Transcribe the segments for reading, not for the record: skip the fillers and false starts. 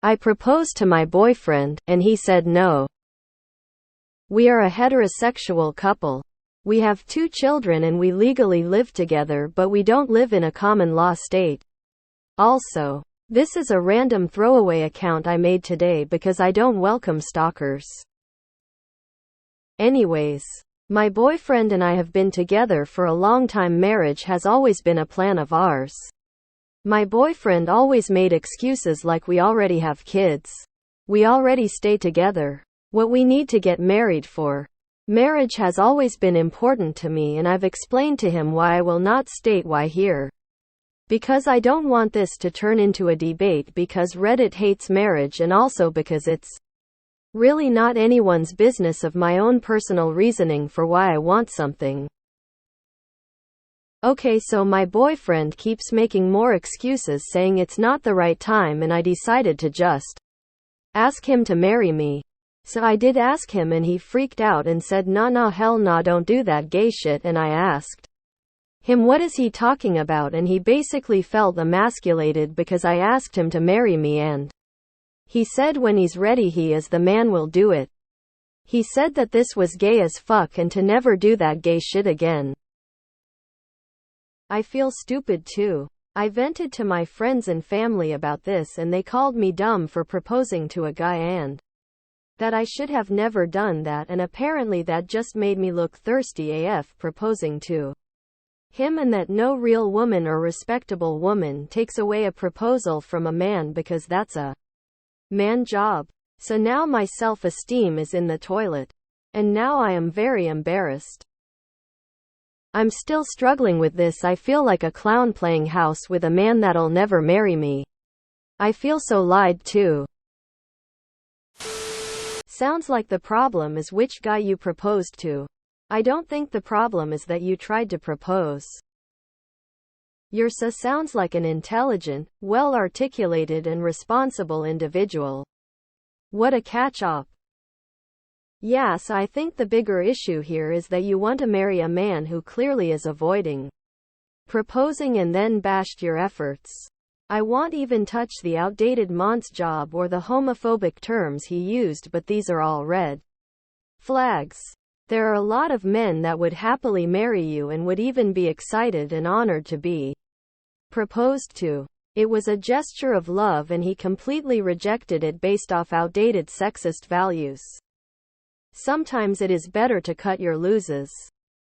I proposed to my boyfriend, and he said no. We are a heterosexual couple. We have 2 children and we legally live together, but we don't live in a common law state. Also, this is a random throwaway account I made today because I don't welcome stalkers. Anyways, my boyfriend and I have been together for a long time. Marriage has always been a plan of ours. My boyfriend always made excuses like we already have kids. We already stay together. What we need to get married for. Marriage has always been important to me, and I've explained to him why I will not state why here. Because I don't want this to turn into a debate, because Reddit hates marriage, and also because it's really not anyone's business of my own personal reasoning for why I want something. Okay, so my boyfriend keeps making more excuses saying it's not the right time, and I decided to just ask him to marry me. So I did ask him, and he freaked out and said nah hell nah, don't do that gay shit, and I asked him what is he talking about, and he basically felt emasculated because I asked him to marry me, and he said when he's ready he is the man will do it. He said that this was gay as fuck and to never do that gay shit again. I feel stupid too. I vented to my friends and family about this and they called me dumb for proposing to a guy and that I should have never done that, and apparently that just made me look thirsty AF proposing to him, and that no real woman or respectable woman takes away a proposal from a man because that's a man job. So now my self-esteem is in the toilet. And now I am very embarrassed. I'm still struggling with this. I feel like a clown playing house with a man that'll never marry me. I feel so lied to. Sounds like the problem is which guy you proposed to. I don't think the problem is that you tried to propose. Your sounds like an intelligent, well-articulated and responsible individual. What a catch-up. Yes, I think the bigger issue here is that you want to marry a man who clearly is avoiding proposing and then bashed your efforts. I won't even touch the outdated Mont's job or the homophobic terms he used, but these are all red flags. There are a lot of men that would happily marry you and would even be excited and honored to be proposed to. It was a gesture of love and he completely rejected it based off outdated sexist values. Sometimes it is better to cut your losses.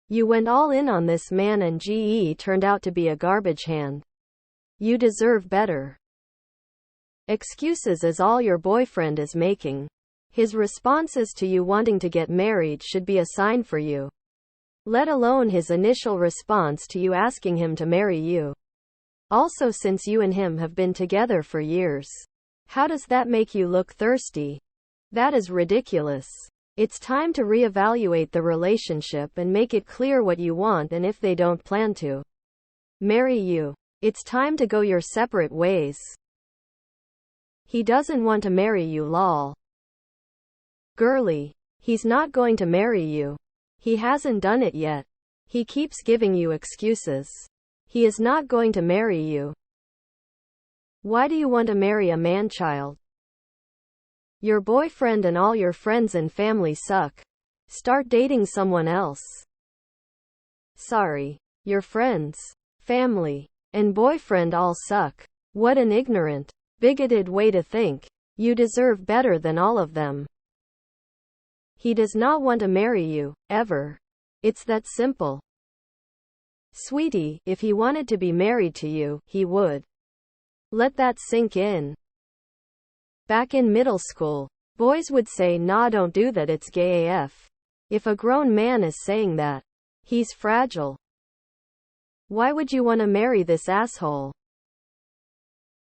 You went all in on this man and GE turned out to be a garbage hand. You deserve better. Excuses is all your boyfriend is making. His responses to you wanting to get married should be a sign for you. Let alone his initial response to you asking him to marry you. Also, since you and him have been together for years, how does that make you look thirsty? That is ridiculous. It's time to reevaluate the relationship and make it clear what you want, and if they don't plan to marry you, it's time to go your separate ways. He doesn't want to marry you, lol. Girly. He's not going to marry you. He hasn't done it yet. He keeps giving you excuses. He is not going to marry you. Why do you want to marry a man-child? Your boyfriend and all your friends and family suck. Start dating someone else. Sorry. Your friends, family, and boyfriend all suck. What an ignorant, bigoted way to think. You deserve better than all of them. He does not want to marry you, ever. It's that simple. Sweetie, if he wanted to be married to you, he would. Let that sink in. Back in middle school, boys would say, nah, don't do that, it's gay AF. If a grown man is saying that, he's fragile. Why would you want to marry this asshole?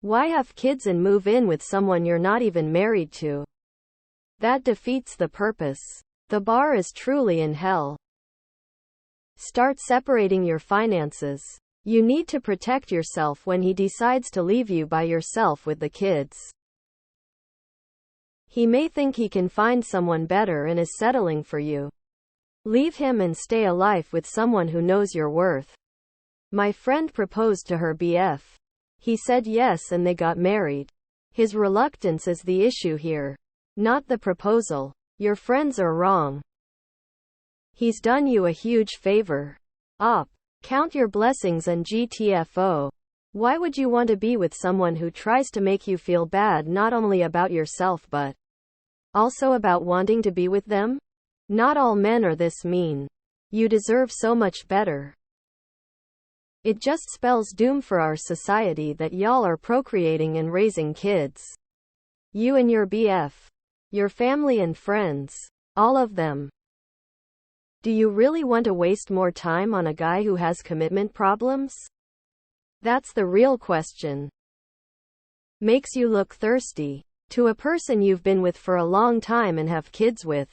Why have kids and move in with someone you're not even married to? That defeats the purpose. The bar is truly in hell. Start separating your finances. You need to protect yourself when he decides to leave you by yourself with the kids. He may think he can find someone better and is settling for you. Leave him and stay alive with someone who knows your worth. My friend proposed to her BF. He said yes and they got married. His reluctance is the issue here, not the proposal. Your friends are wrong. He's done you a huge favor. Op. Count your blessings and GTFO. Why would you want to be with someone who tries to make you feel bad not only about yourself but also about wanting to be with them? Not all men are this mean. You deserve so much better. It just spells doom for our society that y'all are procreating and raising kids. You and your BF. Your family and friends. All of them. Do you really want to waste more time on a guy who has commitment problems? That's the real question. Makes you look thirsty. To a person you've been with for a long time and have kids with.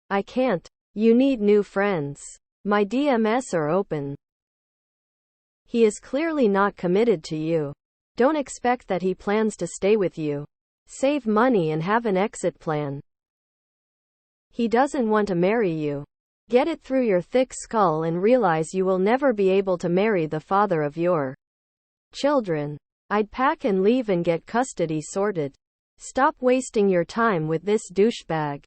I can't. You need new friends. My DMs are open. He is clearly not committed to you. Don't expect that he plans to stay with you. Save money and have an exit plan. He doesn't want to marry you. Get it through your thick skull and realize you will never be able to marry the father of your children. I'd pack and leave and get custody sorted. Stop wasting your time with this douchebag.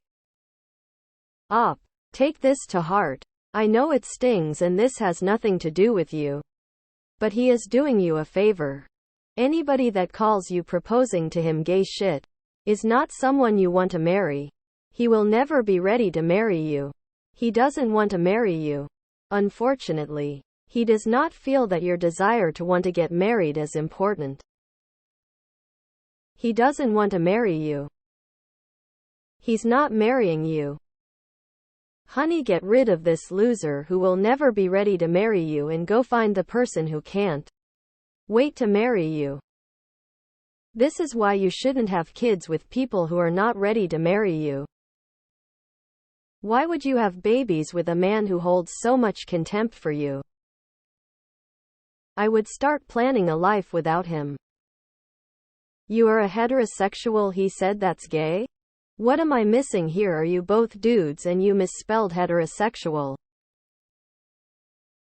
Op. Take this to heart. I know it stings and this has nothing to do with you. But he is doing you a favor. Anybody that calls you proposing to him gay shit is not someone you want to marry. He will never be ready to marry you. He doesn't want to marry you. Unfortunately, he does not feel that your desire to want to get married is important. He doesn't want to marry you. He's not marrying you. Honey, get rid of this loser who will never be ready to marry you and go find the person who can't wait to marry you. This is why you shouldn't have kids with people who are not ready to marry you. Why would you have babies with a man who holds so much contempt for you? I would start planning a life without him. You are a heterosexual, he said. That's gay? What am I missing here? Are you both dudes and you misspelled heterosexual?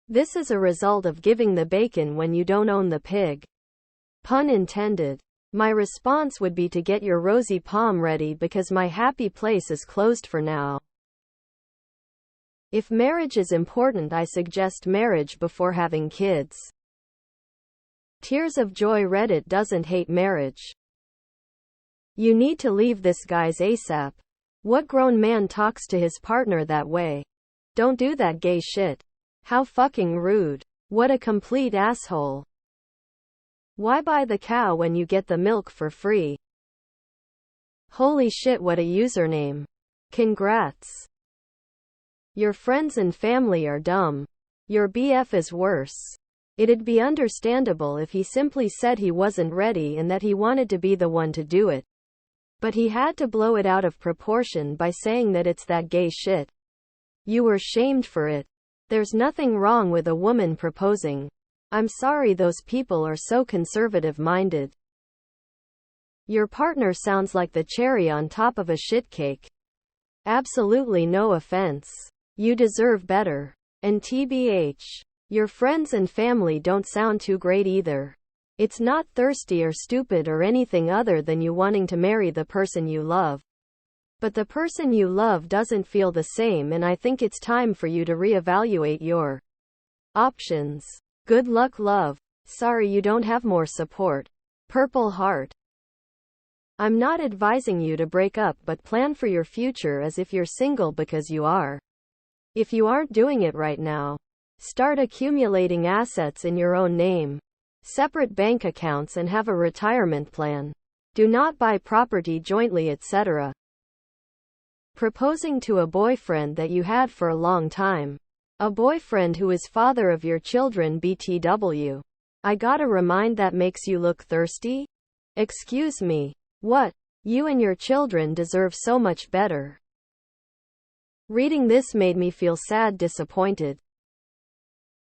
This is a result of giving the bacon when you don't own the pig. Pun intended. My response would be to get your rosy palm ready because my happy place is closed for now. If marriage is important, I suggest marriage before having kids. Tears of Joy. Reddit doesn't hate marriage. You need to leave this guy's ASAP. What grown man talks to his partner that way? Don't do that gay shit. How fucking rude. What a complete asshole. Why buy the cow when you get the milk for free? Holy shit, what a username. Congrats. Your friends and family are dumb. Your BF is worse. It'd be understandable if he simply said he wasn't ready and that he wanted to be the one to do it. But he had to blow it out of proportion by saying that it's that gay shit. You were shamed for it. There's nothing wrong with a woman proposing. I'm sorry those people are so conservative-minded. Your partner sounds like the cherry on top of a shit cake. Absolutely no offense. You deserve better. And TBH. Your friends and family don't sound too great either. It's not thirsty or stupid or anything other than you wanting to marry the person you love. But the person you love doesn't feel the same, and I think it's time for you to reevaluate your options. Good luck, love. Sorry you don't have more support. Purple Heart. I'm not advising you to break up, but plan for your future as if you're single, because you are. If you aren't doing it right now, start accumulating assets in your own name. Separate bank accounts and have a retirement plan. Do not buy property jointly, etc. Proposing to a boyfriend that you had for a long time. A boyfriend who is father of your children. BTW. I gotta remind, that makes you look thirsty? Excuse me. What? You and your children deserve so much better. Reading this made me feel sad, disappointed.